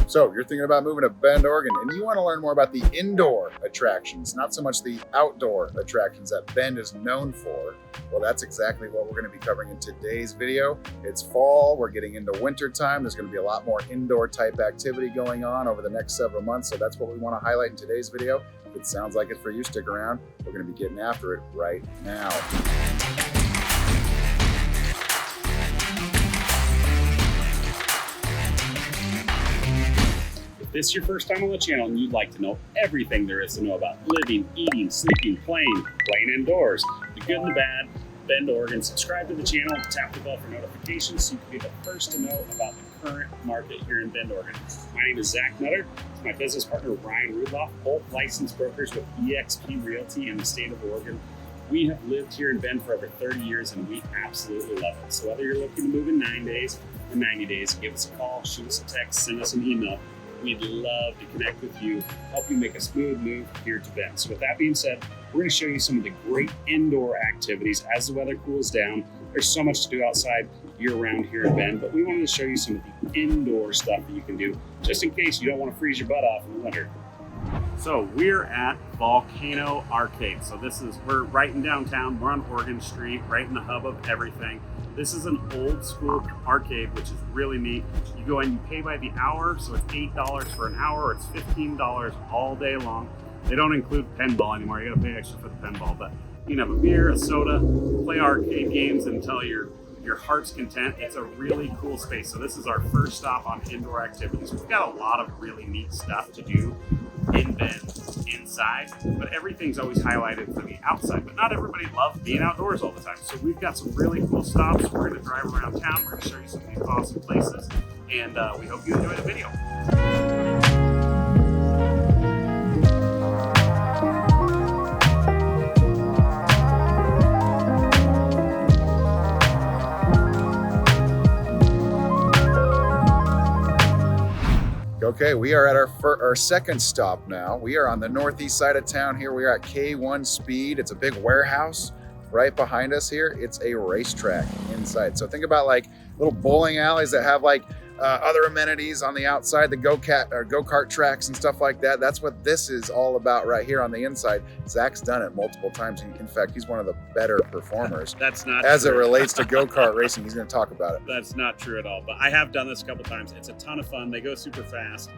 So if you're thinking about moving to Bend, Oregon, and you want to learn more about the indoor attractions, not so much the outdoor attractions that Bend is known for, well, that's exactly what we're going to be covering in today's video. It's fall, we're getting into winter time. There's going to be a lot more indoor type activity going on over the next several months. So that's what we want to highlight in today's video. If it sounds like it for you, stick around. We're going to be getting after it right now. If this is your first time on the channel and you'd like to know everything there is to know about living, eating, sleeping, playing indoors, the good and the bad, Bend, Oregon, subscribe to the channel, tap the bell for notifications so you can be the first to know about the current market here in Bend, Oregon. My name is Zach Nutter. It's my business partner, Ryan Rudloff, both licensed brokers with eXp Realty in the state of Oregon. We have lived here in Bend for over 30 years and we absolutely love it. So whether you're looking to move in 9 days or 90 days, give us a call, shoot us a text, send us an email. We'd love to connect with you, help you make a smooth move here to Bend. So with that being said, we're going to show you some of the great indoor activities as the weather cools down. There's so much to do outside year-round here in Bend, but we wanted to show you some of the indoor stuff that you can do, just in case you don't want to freeze your butt off in the winter. So we're at Volcano Arcade. So we're right in downtown. We're on Oregon Street, right in the hub of everything. This is an old school arcade, which is really neat. You go in, you pay by the hour, so it's $8 for an hour, or it's $15 all day long. They don't include pinball anymore. You gotta pay extra for the pinball, but you can have a beer, a soda, play arcade games until your heart's content. It's a really cool space. So this is our first stop on indoor activities. We've got a lot of really neat stuff to do in Bend inside, but everything's always highlighted for the outside. But not everybody loves being outdoors all the time. So we've got some really cool stops. We're going to drive around town. We're going to show you some of these awesome places, and we hope you enjoy the video. Okay, we are at our second stop now. We are on the northeast side of town here. We are at K1 Speed. It's a big warehouse right behind us here. It's a racetrack inside. So think about like little bowling alleys that have like other amenities on the outside, the go-kart tracks and stuff like that. That's what this is all about right here on the inside. Zach's done it multiple times. In fact, he's one of the better performers. That's not as true. It relates to go-kart racing. He's going to talk about it. That's not true at all, but I have done this a couple times. It's a ton of fun. They go super fast.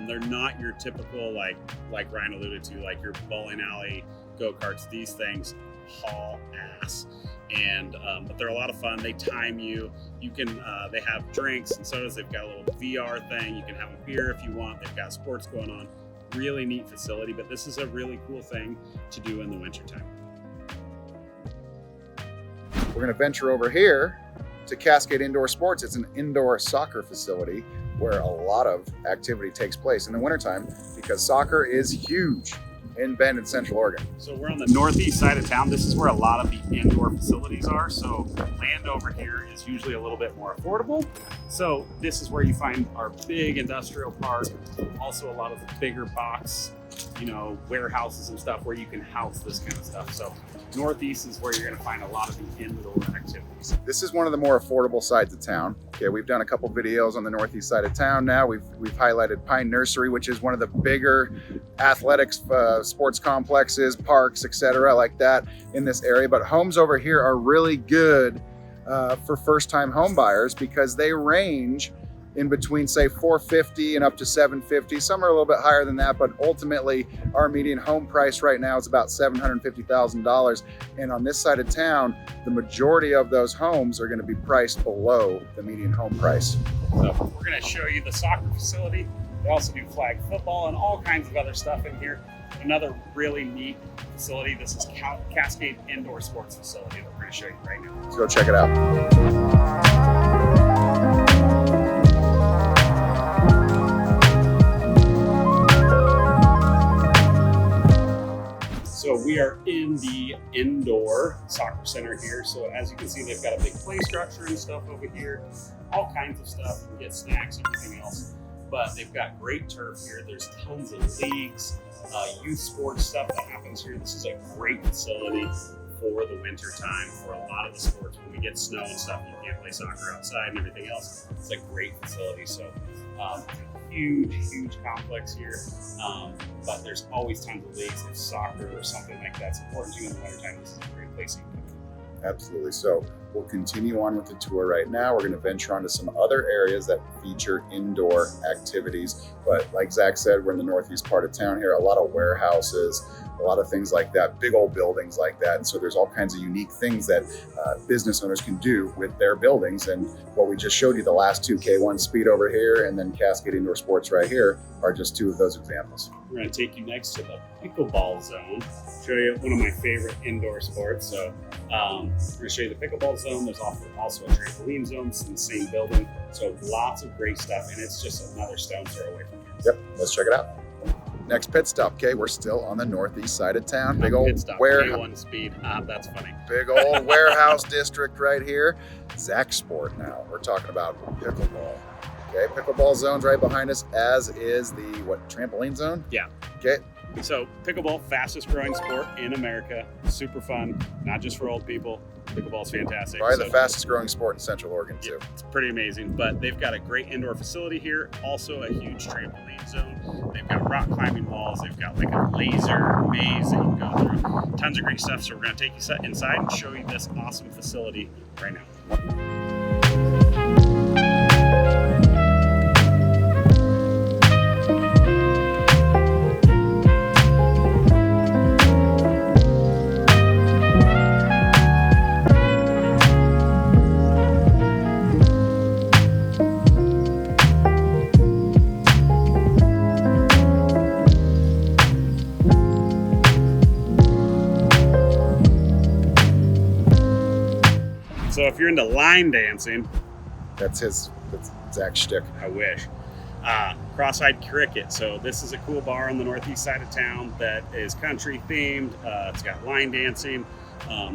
They're not your typical, like Ryan alluded to, like your bowling alley go-karts. These things haul ass. And but they're a lot of fun. They time you. You can they have drinks and sodas. They've got a little VR thing. You can have a beer if you want. They've got sports going on. Really neat facility, but this is a really cool thing to do in the wintertime. We're going to venture over here to Cascade Indoor Sports. It's an indoor soccer facility where a lot of activity takes place in the wintertime because soccer is huge in Bend in Central Oregon. So we're on the northeast side of town. This is where a lot of the indoor facilities are. So land over here is usually a little bit more affordable. So this is where you find our big industrial park, also a lot of the bigger box, warehouses and stuff where you can house this kind of stuff. So northeast is where you're going to find a lot of the indoor activities. This is one of the more affordable sides of town. Okay, we've done a couple videos on the northeast side of town now. We've highlighted Pine Nursery, which is one of the bigger athletics, sports complexes, parks, etc. like that in this area. But homes over here are really good for first-time home buyers because they range in between, say, $450 and up to $750. Some are a little bit higher than that, but ultimately our median home price right now is about $750,000. And on this side of town, the majority of those homes are going to be priced below the median home price. So we're going to show you the soccer facility. They also do flag football and all kinds of other stuff in here. Another really neat facility. This is Cascade Indoor Sports facility that we're going to show you right now. Let's go check it out. So we are in the indoor soccer center here. So as you can see, they've got a big play structure and stuff over here, all kinds of stuff. You can get snacks, everything else. But they've got great turf here. There's tons of leagues, youth sports stuff that happens here. This is a great facility for the winter time for a lot of the sports. When we get snow and stuff, you can't play soccer outside and everything else. It's a great facility. So huge complex here, but there's always tons of leagues. If soccer or something like that's important to you in the wintertime, this is a great place to come in. Absolutely. So we'll continue on with the tour right now. We're going to venture onto some other areas that feature indoor activities. But like Zach said, we're in the northeast part of town here, a lot of warehouses, a lot of things like that, big old buildings like that. And so there's all kinds of unique things that business owners can do with their buildings. And what we just showed you, the last two, K1 Speed over here and then Cascade Indoor Sports right here, are just two of those examples. We're going to take you next to the pickleball zone, show you one of my favorite indoor sports. So we're going to show you the pickleball zone. There's also a trampoline zone. It's in the same building. So lots of great stuff, and it's just another stone's throw away from here. Yep, let's check it out. Next pit stop, okay, we're still on the northeast side of town. Big old pit stop, K1 Speed. That's funny. Big old warehouse district right here. Zach Sport now. We're talking about pickleball. Okay, pickleball zone's right behind us, as is the, trampoline zone? Yeah. Okay. So pickleball, fastest growing sport in America. Super fun, not just for old people. Pickleball's fantastic. Probably the fastest growing sport in Central Oregon too. Yeah, it's pretty amazing, but they've got a great indoor facility here. Also a huge trampoline zone. They've got rock climbing walls. They've got like a laser maze that you can go through. Tons of great stuff. So we're gonna take you inside and show you this awesome facility right now. So if you're into line dancing, that's Zach's shtick. I wish. Cross-eyed cricket. So this is a cool bar on the northeast side of town that is country themed. It's got line dancing,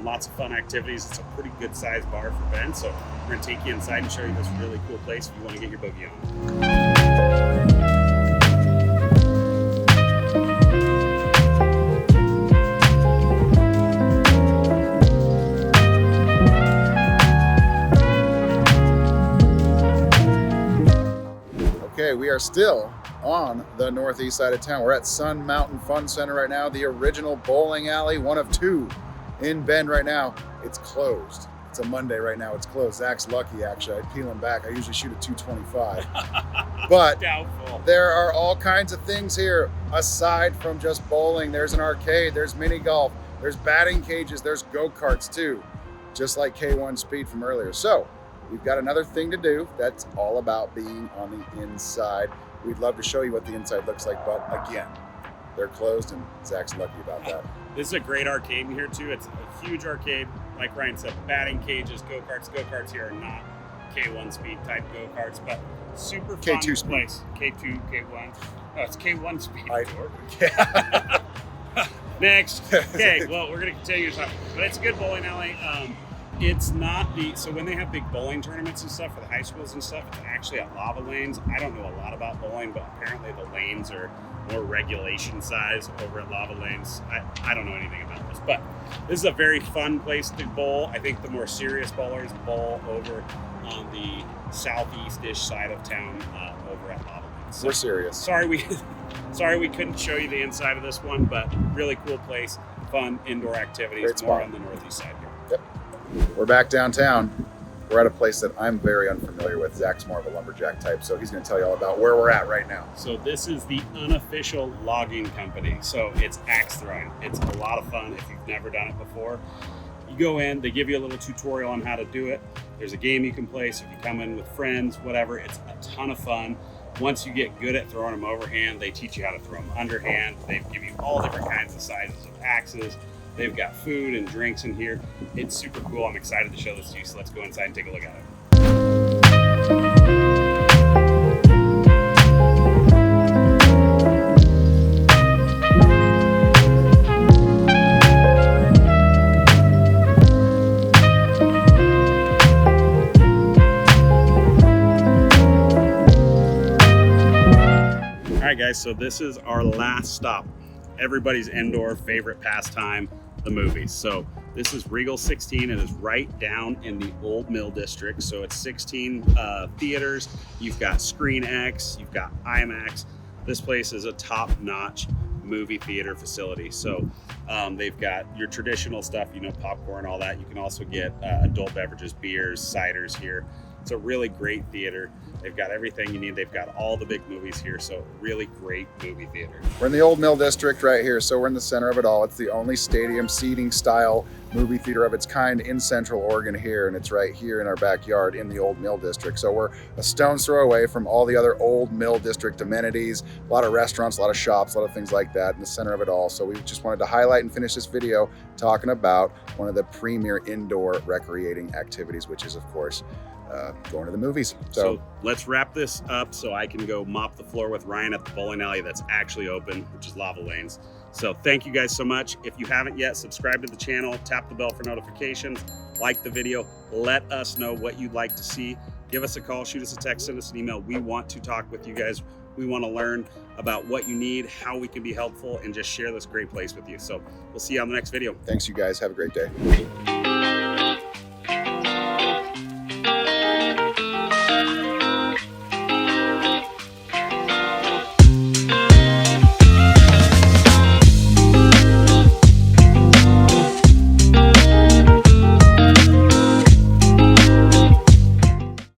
lots of fun activities. It's a pretty good sized bar for Ben. So we're gonna take you inside and show you this really cool place if you want to get your boogie on. Okay, we are still on the northeast side of town. We're at Sun Mountain Fun Center right now, the original bowling alley, one of two in Bend right now. It's closed. It's a Monday right now. It's closed. Zach's lucky, actually. I peel him back. I usually shoot at 225. But Doubtful. There are all kinds of things here aside from just bowling. There's an arcade, there's mini golf, there's batting cages, there's go-karts too, just like K1 Speed from earlier. So we've got another thing to do that's all about being on the inside. We'd love to show you what the inside looks like, but again, they're closed and Zach's lucky about that. This is a great arcade in here too. It's a huge arcade. Like Ryan said, batting cages, go-karts. Go-karts here are not K1 Speed type go-karts, but super fun K2 place. K2, K1. Oh, it's K1 Speed. Yeah. Next. Okay, well, we're going to continue to talk. But it's a good bowling alley. It's not so when they have big bowling tournaments and stuff for the high schools and stuff, it's actually at lava lanes. I don't know a lot about bowling, but apparently the lanes are more regulation size over at lava lanes. I don't know anything about this, but this is a very fun place to bowl. I think the more serious bowlers bowl over on the southeast-ish side of town over at lava lanes. So, we're serious. Sorry we couldn't show you the inside of this one, but really cool place, fun indoor activities, more on the northeast side here. Yep. We're back downtown. We're at a place that I'm very unfamiliar with. Zach's more of a lumberjack type, so he's going to tell you all about where we're at right now. So this is the Unofficial logging company. So it's axe throwing. It's a lot of fun if you've never done it before. You go in, they give you a little tutorial on how to do it. There's a game you can play, so if you come in with friends, whatever, it's a ton of fun. Once you get good at throwing them overhand, they teach you how to throw them underhand. They give you all different kinds of sizes of axes. They've got food and drinks in here. It's super cool. I'm excited to show this to you, so let's go inside and take a look at it. All right, guys, so this is our last stop. Everybody's indoor favorite pastime, the movies. So this is Regal 16. It is right down in the Old Mill District. So it's 16 theaters. You've got Screen X, you've got IMAX. This place is a top-notch movie theater facility. So they've got your traditional stuff, you know, popcorn, all that. You can also get adult beverages, beers, ciders here. It's a really great theater. They've got everything you need. They've got all the big movies here. So really great movie theater. We're in the Old Mill District right here, so we're in the center of it all. It's the only stadium seating style movie theater of its kind in Central Oregon here, and it's right here in our backyard in the Old Mill District. So we're a stone's throw away from all the other Old Mill District amenities, a lot of restaurants, a lot of shops, a lot of things like that in the center of it all. So we just wanted to highlight and finish this video talking about one of the premier indoor recreating activities, which is, of course, going to the movies. So let's wrap this up so I can go mop the floor with Ryan at the bowling alley that's actually open, which is Lava Lanes. So thank you guys so much. If you haven't yet, subscribe to the channel, tap the bell for notifications, like the video, let us know what you'd like to see. Give us a call, shoot us a text, send us an email. We want to talk with you guys. We want to learn about what you need, how we can be helpful, and just share this great place with you. So we'll see you on the next video. Thanks, you guys. Have a great day.